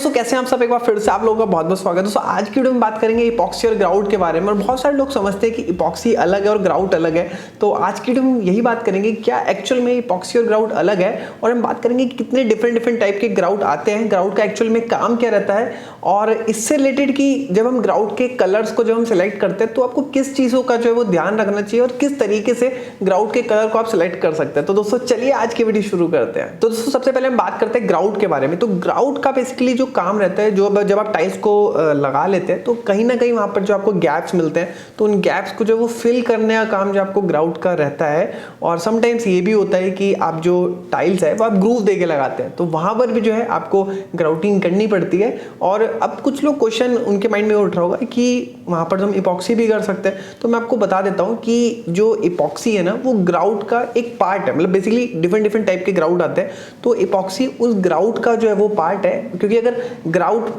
दोस्तों, कैसे हैं आप सब। एक बार फिर से आप लोगों का बहुत बहुत स्वागत है। दोस्तों आज की वीडियो में बात करेंगे इपॉक्सी और ग्राउट के बारे में। और बहुत सारे लोग समझते हैं कि इपॉक्सी अलग है और ग्राउट अलग है। तो आज की वीडियो में यही बात करेंगे क्या एक्चुअल में इपॉक्सी और ग्राउट अलग है, और हम बात करेंगे कि कितने डिफरेंट टाइप के ग्राउट आते हैं, ग्राउट का एक्चुअल में काम क्या रहता है, और इससे रिलेटेड कि जब हम ग्राउट के कलर्स को जब हम सिलेक्ट करते हैं तो आपको किस चीज़ों का जो है वो ध्यान रखना चाहिए और किस तरीके से ग्राउट के कलर को आप सिलेक्ट कर सकते हैं। तो दोस्तों चलिए आज की वीडियो शुरू करते हैं। तो दोस्तों सबसे पहले हम बात करते हैं ग्राउट के बारे में। तो ग्राउट का बेसिकली जो काम रहता है, जो जब आप टाइल्स को लगा लेते हैं तो कहीं ना कहीं वहां पर जो आपको गैप्स मिलते हैं, तो उन गैप्स को जो वो फिल करने का काम जो आपको ग्राउट का रहता है। और समटाइम्स ये भी होता है कि आप जो टाइल्स है वो आप ग्रूव दे के लगाते हैं, तो वहां पर भी जो है आपको ग्राउटिंग करनी पड़ती है। और अब कुछ लोग क्वेश्चन उनके माइंड में उठ रहा होगा कि वहां पर हम इपॉक्सी भी कर सकते हैं। तो मैं आपको बता देता हूं कि जो इपॉक्सी है ना वो ग्राउट का एक पार्ट है। मतलब बेसिकली डिफरेंट टाइप के ग्राउट आते हैं, तो इपॉक्सी उस ग्राउट का जो है वो पार्ट है। क्योंकि अगर ग्राउट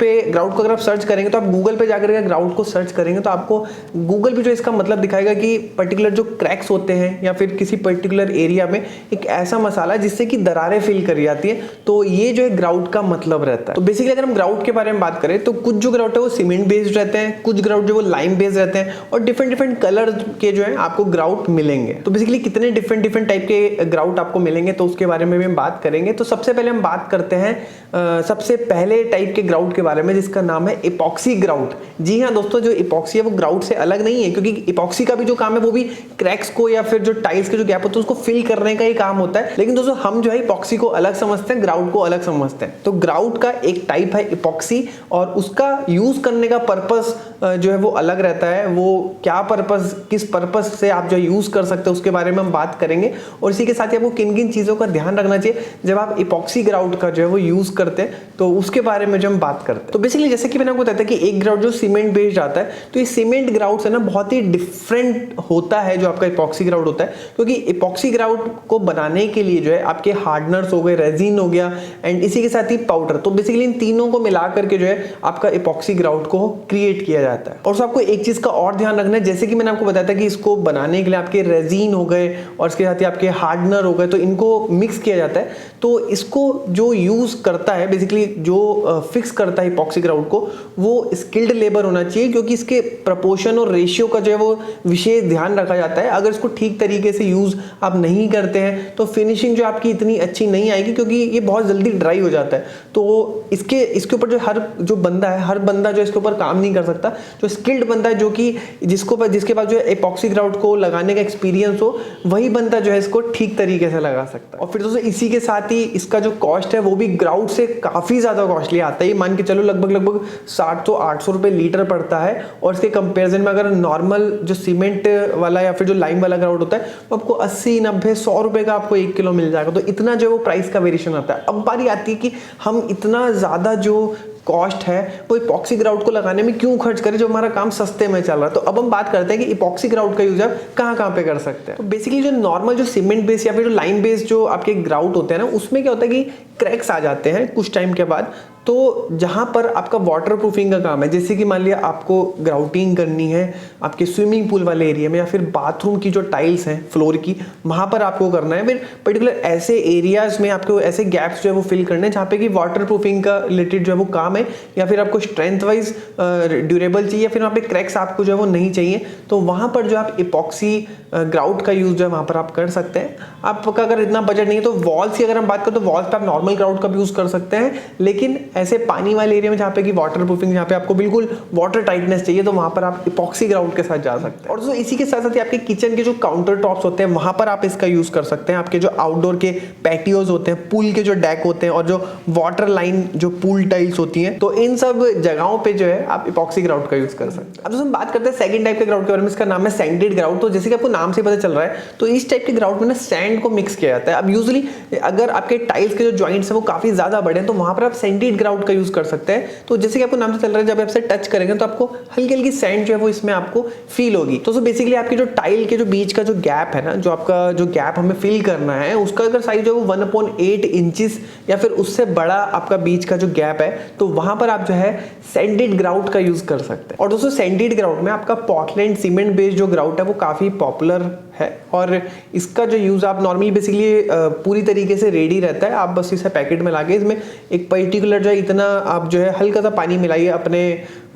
को अगर आप सर्च करेंगे तो आप गूगल पे जाकर के ग्राउट को सर्च करेंगे तो आपको गूगल भी जो इसका मतलब दिखाएगा कि पर्टिकुलर जो क्रैक्स होते हैं या फिर किसी पर्टिकुलर एरिया में एक ऐसा मसाला जिससे कि दरारें फिल करी जाती है, तो ये जो है ग्राउट का मतलब रहता है। तो बेसिकली अगर हम ग्राउट के बारे में बात करें तो कुछ जो ग्राउट है वो सीमेंट बेस्ड रहते हैं, कुछ ग्राउट जो वो लाइम बेस्ड रहते हैं, और डिफरेंट कलर के जो है आपको ग्राउट मिलेंगे। तो बेसिकली कितने डिफरेंट टाइप के ग्राउट आपको मिलेंगे तो उसके बारे में भी हम बात करेंगे। तो सबसे पहले हम बात करते हैं सबसे पहले टाइप के ग्राउट के बारे में, जिसका नाम है इपॉक्सी ग्राउट। जी हाँ दोस्तों, जो इपॉक्सी है वो ग्राउट से अलग नहीं है, क्योंकि इपॉक्सी का भी जो काम है वो भी क्रैक्स को या फिर जो टाइल्स के जो गैप होते हैं उसको फिल करने का ही काम होता है। लेकिन दोस्तों हम जो है इपॉक्सी को अलग समझते हैं, ग्राउट को अलग समझते हैं। तो ग्राउट का एक टाइप है इपॉक्सी, और उसका यूज करने का पर्पस जो है वो अलग रहता है। वो क्या पर्पस, किस पर्पस से आप जो यूज कर सकते हैं उसके बारे में हम बात करेंगे। और इसी के साथ ही आपको किन किन चीजों का ध्यान रखना चाहिए जब आप इपॉक्सी ग्राउट का जो है वो यूज करते हैं, तो उसके बारे में जो हम बात करते हैं। तो बेसिकली जैसे कि मैंने आपको बताया था कि एक ग्राउट जो सीमेंट बेस्ड आता है, तो ये सीमेंट ग्राउट से ना बहुत ही डिफरेंट होता है जो आपका इपॉक्सी ग्राउट होता है। क्योंकि इपॉक्सी ग्राउट को बनाने के लिए जो है आपके हार्डनर्स हो गए, रेजिन हो गया, एंड इसी के साथ ही पाउडर, तो बेसिकली इन तीनों को मिला करके जो है आपका इपॉक्सी ग्राउट को क्रिएट किया जाता है। और आपको एक चीज का और ध्यान रखना है, जैसे कि मैंने आपको बताया था कि इसको बनाने के लिए आपके रेजिन हो गए और इसके साथ ही आपके हार्डनर हो गए, तो इनको मिक्स किया जाता है। तो इसको जो यूज करता है, बेसिकली जो फिक्स करता है इपॉक्सी ग्राउट को, वो स्किल्ड लेबर होना चाहिए, क्योंकि इसके प्रपोर्शन और रेशियो का जो है वो विशेष ध्यान रखा जाता है। अगर इसको ठीक तरीके से यूज आप नहीं करते हैं तो फिनिशिंग जो आपकी इतनी अच्छी नहीं आएगी, क्योंकि ये बहुत जल्दी ड्राई हो जाता है। तो इसके ऊपर जो हर बंदा जो इसके ऊपर काम नहीं कर सकता। जो स्किल्ड बंदा है, जो कि जिसके पास जो इपॉक्सी ग्राउट को लगाने का एक्सपीरियंस हो, वही बंदा जो है इसको ठीक तरीके से लगा सकता है। और फिर दोस्तों इसी के साथ ही इसका जो कॉस्ट है वो भी ग्राउट से काफी ज्यादा कॉस्टली आता है। मान के चलो लगभग 700-800 रुपए लीटर पड़ता है। और इसके कंपैरिजन में अगर नॉर्मल जो सीमेंट वाला या फिर जो लाइम वाला ग्राउट होता है वो आपको 80-90-100 रुपए का आपको 1 किलो मिल जाएगा। तो इतना जो है वो प्राइस का वेरिएशन आता है। अब बारी आती है कि हम इतना ज्यादा जो कॉस्ट है वो इपॉक्सी ग्राउट को लगाने में क्यों खर्च करें, जो हमारा काम सस्ते में चल रहा है। तो अब हम बात करते हैं कि इपॉक्सी ग्राउट का यूज आप कहाँ पे कर सकते हैं। तो बेसिकली जो नॉर्मल जो सीमेंट बेस या फिर जो लाइम बेस जो आपके ग्राउट होते हैं ना, उसमें क्या होता है कि क्रैक्स आ जाते हैं कुछ टाइम के बाद। तो जहां पर आपका वाटर प्रूफिंग का काम है, जैसे कि मान लिया आपको ग्राउटिंग करनी है आपके स्विमिंग पूल वाले एरिया में, या फिर बाथरूम की जो टाइल्स हैं फ्लोर की, वहां पर आपको करना है। फिर पर्टिकुलर ऐसे एरियाज में आपको ऐसे गैप्स जो है वो फिल करने हैं जहाँ पे कि वाटर प्रूफिंग का रिलेटेड जो है वो काम है, या फिर आपको स्ट्रेंथ वाइज ड्यूरेबल चाहिए, या फिर वहाँ पे क्रैक्स आपको जो है वो नहीं चाहिए, तो वहां पर जो आप इपॉक्सी ग्राउट का यूज जो है वहां पर आप कर सकते हैं। आपका अगर इतना बजट नहीं है तो वॉल्स की अगर हम बात करें तो वॉल्स पे आप नॉर्मल ग्राउट का भी यूज कर सकते हैं। लेकिन ऐसे पानी वाले एरिया में जहाँ पे कि वाटर प्रूफिंग, जहाँ पे आपको बिल्कुल वाटर टाइटनेस चाहिए, तो वहां पर आप इपॉक्सी ग्राउट के साथ जा सकते हैं। और दोस्तों इसी के साथ साथ आपके किचन के जो काउंटर टॉप्स होते हैं वहां पर आप इसका यूज कर सकते हैं। आपके जो आउटडोर के पैटियोज होते हैं, पूल के जो डेक होते हैं, और जो वाटर लाइन जो पूल टाइल्स होती हैं, तो इन सब जगहों पे जो है आप इपॉक्सी ग्राउट का यूज कर सकते हैं। अब दोस्तों हम बात करते हैं सेकंड टाइप के ग्राउट के बारे में, इसका नाम है सैंडेड ग्राउट। तो जैसे कि आपको नाम से पता चल रहा है, तो इस टाइप के ग्राउट में ना सैंड को मिक्स किया जाता है। अब यूजुअली अगर आपके टाइल्स के जो जॉइंट्स हैं वो काफी ज्यादा बड़े हैं, तो वहां पर आप सैंडेड ग्राउट का यूज कर सकते हैं। तो जैसे कि आपको नाम से चल रहा है, जब आप इसे टच करेंगे तो आपको हल्की हल्की सैंड जो है वो इसमें आपको फील होगी। तो बेसिकली आपकी जो टाइल के जो बीच का जो गैप है ना, जो आपका जो गैप हमें फिल करना है, उसका अगर साइज जो है वो 1/8 इंचेस या फिर उससे बड़ा आपका बीच का जो गैप है, तो वहां पर आप जो है सैंडेड ग्राउट का यूज कर सकते हैं। और दोस्तों सैंडेड ग्राउट में आपका पोर्टलैंड सीमेंट बेस्ड जो ग्राउट है वो काफी पॉपुलर है और इसका जो यूज़ आप नॉर्मली बेसिकली पूरी तरीके से रेडी रहता है। आप बस इसे पैकेट में लाके इसमें एक पर्टिकुलर जो है इतना आप जो है हल्का सा पानी मिलाइए अपने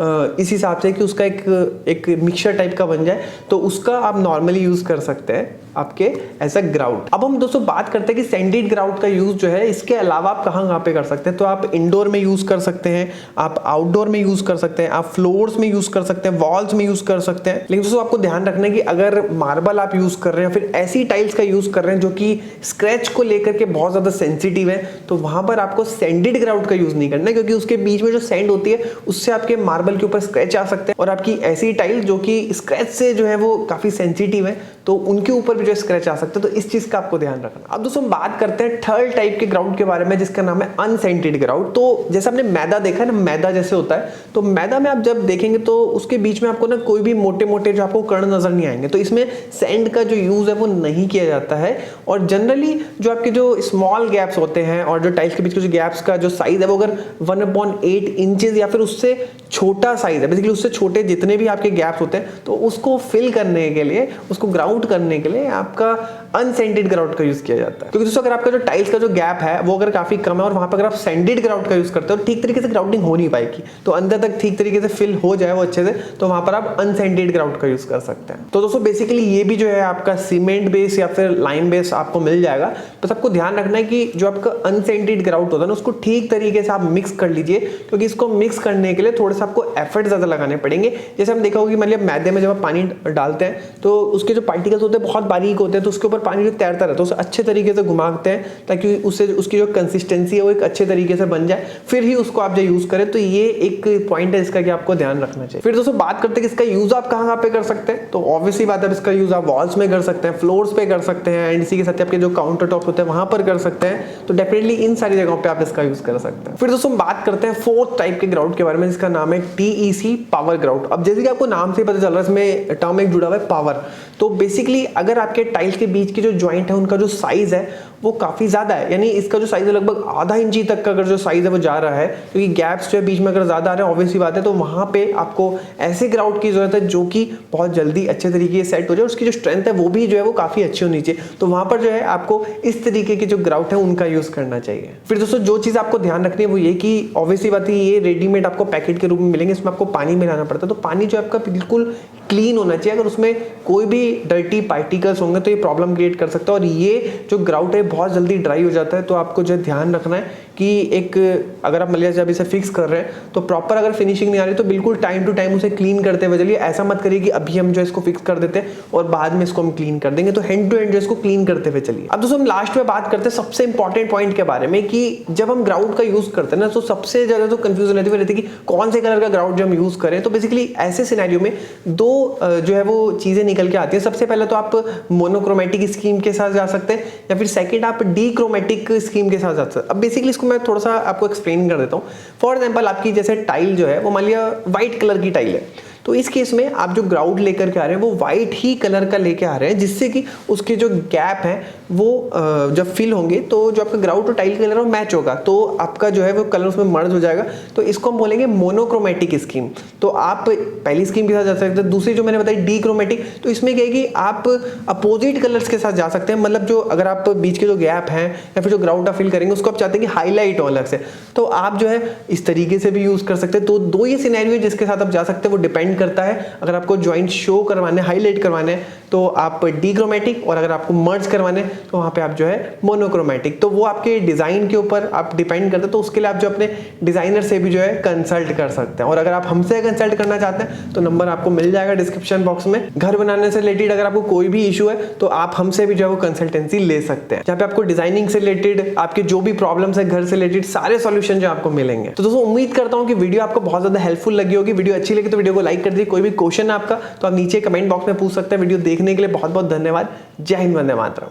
इस हिसाब से कि उसका एक मिक्सचर टाइप का बन जाए, तो उसका आप नॉर्मली यूज़ कर सकते हैं आपके एज अ ग्राउट। अब हम दोस्तों बात करते हैं कि सैंडेड ग्राउट का यूज़ जो है इसके अलावा आप कहाँ पे कर सकते हैं। तो आप इंडोर में यूज़ कर सकते हैं, आप आउटडोर में यूज़ कर सकते हैं, आप फ्लोर्स में यूज़ कर सकते हैं, वॉल्स में यूज़ कर सकते हैं। लेकिन दोस्तों आपको ध्यान रखना है कि अगर मार्बल आप यूज़ कर रहे हैं, फिर ऐसी टाइल्स का यूज़ कर रहे हैं जो कि स्क्रैच को लेकर के बहुत ज़्यादा सेंसिटिव है, तो वहाँ पर आपको सैंडेड ग्राउट का यूज़ नहीं करना है, क्योंकि उसके बीच में जो सैंड होती है उससे आपके मार्बल के ऊपर स्क्रैच आ सकते हैं और आपकी ऐसी टाइल जो कि स्क्रैच से जो है वो काफ़ी सेंसिटिव है, तो उनके ऊपर भी जो स्क्रैच आ सकते हैं। तो इस चीज़ का आपको ध्यान रखना। अब दोस्तों बात करते हैं थर्ड टाइप के ग्राउट के बारे में, जिसका नाम है अनसेंटेड ग्राउट। तो जैसे आपने मैदा देखा है ना, मैदा जैसे होता है, तो मैदा में आप जब देखेंगे तो उसके बीच में आपको ना कोई भी मोटे मोटे जो आपको कण नजर नहीं आएंगे। तो इसमें सैंड का जो यूज है वो नहीं किया जाता है और जनरली जो आपके जो स्मॉल गैप्स होते हैं और जो टाइल्स के बीच के जो गैप्स का जो साइज है वो अगर 1/8 इंचेस या फिर उससे छोटा साइज है, बेसिकली उससे छोटे जितने भी आपके गैप्स होते हैं, तो उसको फिल करने के लिए, उसको ग्राउट करने के लिए आपका अनसेंटेड ग्राउट का यूज किया जाता है। क्योंकि दोस्तों अगर आपका जो टाइल्स का जो गैप है वो अगर काफी कम है और वहां पर अगर आप सैंडेड ग्राउट का यूज करते हो, ठीक तरीके से ग्राउटिंग हो नहीं पाएगी, तो अंदर तक ठीक तरीके से फिल हो जाए वो अच्छे से, तो वहां पर आप अनसेंटेड ग्राउट का यूज कर सकते हैं। तो दोस्तों बेसिकली ये भी जो है आपका सीमेंट बेस या फिर लाइम बेस आपको मिल जाएगा। बस आपको ध्यान रखना है कि जो आपका अनसेंटेड ग्राउट होता है ना, उसको ठीक तरीके से आप मिक्स कर लीजिए, क्योंकि इसको मिक्स करने के लिए थोड़ा सा आपको एफर्ट ज्यादा लगाने पड़ेंगे। जैसे हम देखा होगा कि मतलब मैदे में जब आप पानी डालते हैं तो उसके जो पार्टिकल्स होते हैं बहुत बारीक होते हैं, तो उसके ऊपर पानी जो तैरता रहता है उसे अच्छे तरीके से घुमाते हैं ताकि उससे उसकी जो कंसिस्टेंसी है वो एक अच्छे तरीके से बन जाए, फिर ही उसको आप जो यूज करें। तो ये एक पॉइंट है इसका कि आपको ध्यान रखना चाहिए। फिर दोस्तों बात करते हैं कि इसका यूज आप कहाँ पे कर सकते हैं। तो ऑब्वियसली बात है, इसका यूज आप वॉल्स में कर सकते हैं, फ्लोर्स पे कर सकते हैं, एंड इसी के साथ आपके जो काउंटर टॉप होते हैं वहां पर कर सकते हैं। तो डेफिनेटली इन सारी जगहों पे आप इसका यूज कर सकते हैं। फिर दोस्तों हम बात करते हैं फोर्थ टाइप के ग्राउट के बारे में, जिसका नाम है TEC पावर ग्राउट। अब जैसे कि आपको नाम से पता चल रहा है इसमें टर्म एक जुड़ा हुआ है पावर। तो बेसिकली अगर आपके टाइल्स के बीच के जो जॉइंट है उनका जो साइज है वो काफी ज्यादा है, यानी इसका जो साइज है लगभग आधा इंची तक का अगर जो साइज है वो जा रहा है, क्योंकि गैप्स जो है बीच में अगर ज्यादा आ रहे हैं ऑब्वियसली बात है, तो वहां पे आपको ऐसे ग्राउट की जरूरत है जो कि बहुत जल्दी अच्छे तरीके से सेट हो जाए, उसकी जो स्ट्रेंथ है वो भी जो है वो काफी अच्छी होनी चाहिए। तो वहां पर जो है आपको इस तरीके के जो ग्राउट है उनका यूज करना चाहिए। फिर दोस्तों जो चीज आपको ध्यान रखनी है वो ये कि ऑब्वियसली बात है ये रेडीमेड आपको पैकेट के रूप में मिलेंगे, इसमें आपको पानी मिलाना पड़ता है। तो पानी जो आपका बिल्कुल क्लीन होना चाहिए, अगर उसमें कोई भी डर्टी पार्टिकल्स होंगे तो ये प्रॉब्लम क्रिएट कर सकता है। और ये जो ग्राउट है बहुत जल्दी ड्राई हो जाता है, तो आपको जो ध्यान रखना है कि एक अगर आप मलिया जब इसे फिक्स कर रहे हैं तो प्रॉपर अगर फिनिशिंग नहीं आ रही तो बिल्कुल टाइम टू टाइम उसे क्लीन करते हुए चलिए। ऐसा मत करिए कि अभी हम जो इसको फिक्स कर देते हैं और बाद में इसको हम क्लीन कर देंगे, तो हैंड टू हैंड जो इसको क्लीन करते हुए चलिए। अब दोस्तों हम लास्ट में बात करते हैं सबसे इंपॉर्टेंट पॉइंट के बारे में कि जब हम ग्राउट का यूज करते हैं ना, तो सबसे ज्यादा तो कंफ्यूजन रहती है कि कौन से कलर का ग्राउट जो हम यूज करें। तो बेसिकली ऐसे सिनेरियो में दो जो है वो चीजें निकल के आती है। सबसे पहले तो आप मोनोक्रोमेटिक स्कीम के साथ जा सकते हैं, या फिर सेकंड आप डीक्रोमेटिक स्कीम के साथ जा सकते हैं। अब बेसिकली इसको मैं थोड़ा सा आपको एक्सप्लेन कर देता हूँ। फॉर एग्जांपल आपकी जैसे टाइल जो है वो मान लिया व्हाइट कलर की टाइल है, तो इस केस में आप जो ग्राउट लेकर के आ रहे हैं वो व्हाइट ही कलर का लेके आ रहे हैं, जिससे कि उसके जो गैप है वो जब फिल होंगे तो जो आपका ग्राउट और टाइल कलर है वो मैच होगा, तो आपका जो है वो कलर उसमें मर्ज हो जाएगा। तो इसको हम बोलेंगे मोनोक्रोमेटिक स्कीम। तो आप पहली स्कीम के साथ जा सकते हैं। दूसरी जो मैंने बताई डीक्रोमेटिक, तो इसमें क्या है कि आप अपोजिट कलर्स के साथ जा सकते हैं। मतलब जो अगर आप बीच के जो गैप हैं या फिर जो ग्राउट आप फिल करेंगे उसको आप चाहते हैं कि हाईलाइट हो अलग से, तो आप जो है इस तरीके से भी यूज कर सकते हैं। तो दो ये सिनेरियो जिसके साथ आप जा सकते हैं वो डिपेंड करता है। अगर आपको जॉइंट शो करवाने, हाईलाइट करवाने तो आप डीक्रोमेटिक, और अगर आपको मर्ज करवाने तो वहां पे आप जो है मोनोक्रोमेटिक। तो वो आपके डिजाइन के ऊपर आप डिपेंड करते हैं, तो उसके लिए आप जो अपने डिजाइनर से भी जो है कंसल्ट कर सकते हैं। और अगर आप हमसे कंसल्ट करना चाहते हैं तो नंबर आपको मिल जाएगा डिस्क्रिप्शन बॉक्स में। घर बनाने से रिलेटेड अगर आपको कोई भी इशू है तो आप हमसे भी जो है वो कंसल्टेंसी ले सकते हैं, जहाँ पे आपको डिजाइनिंग से रिलेटेड आपके जो भी प्रॉब्लम्स है घर से रिलेटेड सारे सॉल्यूशन जो आपको मिलेंगे। तो दोस्तों उम्मीद करता हूँ कि वीडियो आपको बहुत ज्यादा हेल्पफुल लगी होगी। वीडियो अच्छी लगी तो वीडियो को लाइक कर दीजिए। कोई भी क्वेश्चन है आपका तो आप नीचे कमेंट बॉक्स में पूछ सकते हैं। वीडियो देखने के लिए बहुत बहुत धन्यवाद। जय हिंद, वंदे मातरम।